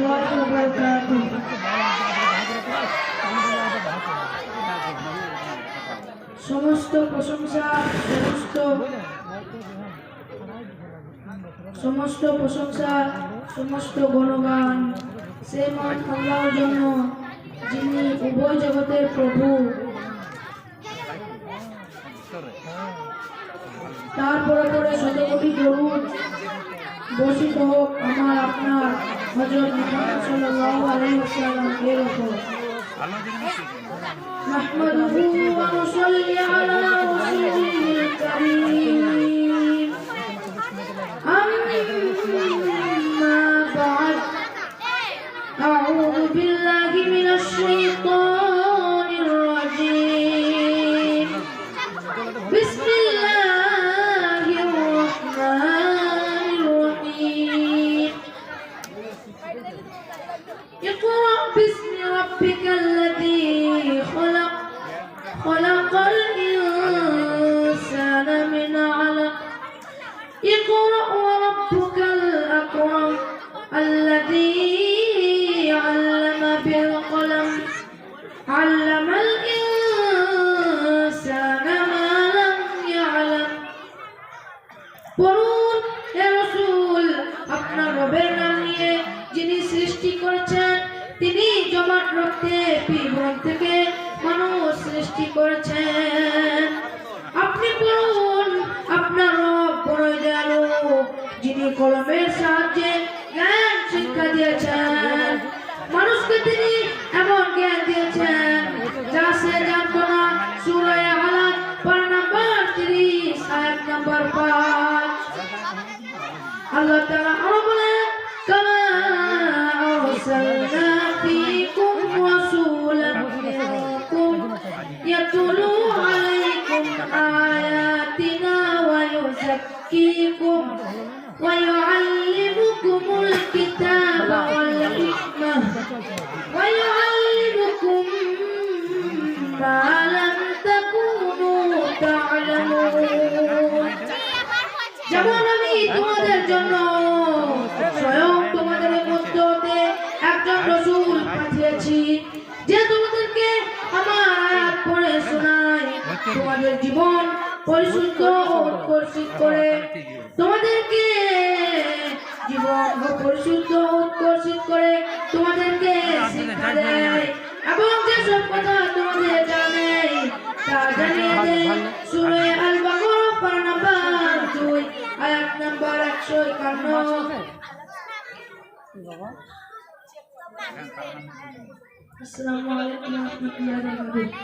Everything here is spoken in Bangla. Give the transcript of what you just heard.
রাহমাতুল্লাহি ওয়া বারাকাতুহু। সমস্ত প্রশংসা সমস্ত গুণগান সেই মহান আল্লাহর জন্য, যিনি উভয় জগতের প্রভু। তারপরে পরে শতকোটি দরুদ বর্ষিত হোক আমার আপনার হযরত মুহাম্মদ সাল্লাল্লাহু আলাইহি ওয়াসাল্লাম এর উপর। নাহমাদুহু ওয়া নুসাল্লি আলা রাসূলিল কারীম। আম্মা বা'দ, আউযু বিল্লাহি মিনাশ শাইতানির রাজীম। বিসমিল্লাহির রাহমানির রহিম। ইকরা বিসমি রাব্বিকাল্লাযী খলাক, খলাকাল ইনসানা মিন আলাক। ইকরা ওয়া রাব্বুকাল আকরাম, আল্লাযী আল্লামা বিল কলম, আল্লামাল ইনসানা মা লাম ইয়ালাম। পড়ুন হে রাসূল, আপনার রবের নাম নিয়ে, যিনি সৃষ্টি করেছেন, তিনি জমাট রক্তে পিবন থেকে মানুষ সৃষ্টি করেছেন। আপনি পড়ুন, আপনার রব বড়ই দয়ালু, যিনি কলমের সাহায্যে জ্ঞান শিক্ষা দিয়েছেন। মানুষকে তিনি এমন জ্ঞান দিয়েছেন যা সে জানতো না। সূরা আলাক পারা নাম্বার 30 আয়াত নাম্বার 5। আল্লাহ তাআলা আরো বলেন, কামা আরসালনা ফীকুম রাসূলান মিনকুম ইয়াতলু আলাইকুম আয়াতিনা ওয়া ইউযাক্কিকুম ওয়া ইউআল্লিমুকুমুল কিতাবা ওয়াল হিকমাহ ওয়া ইউআল্লিমুকুম মা লাম তাকুনু তা'লামুন। যেমন আমি তোমাদের জন্য স্বয়ং তোমাদের মধ্য হতে একজন রাসূল পাঠিয়েছি, যে তোমাদেরকে আমার আয়াত পড়ে শোনায়, তোমাদের জীবন পরিশুদ্ধ ও উৎকর্ষিত করে, তোমাদেরকে তোমাদেরকে শিক্ষা দেয় এবং যেসব কথা তোমাদের জানে তা জানিয়ে দেয়। সূরা আল বাকারা পারা নাম্বার 2 আয়াত নাম্বার 151। আসসালামু আলাইকুম ওয়া রাহমাতুল্লাহি ওয়া বারাকাতুহু।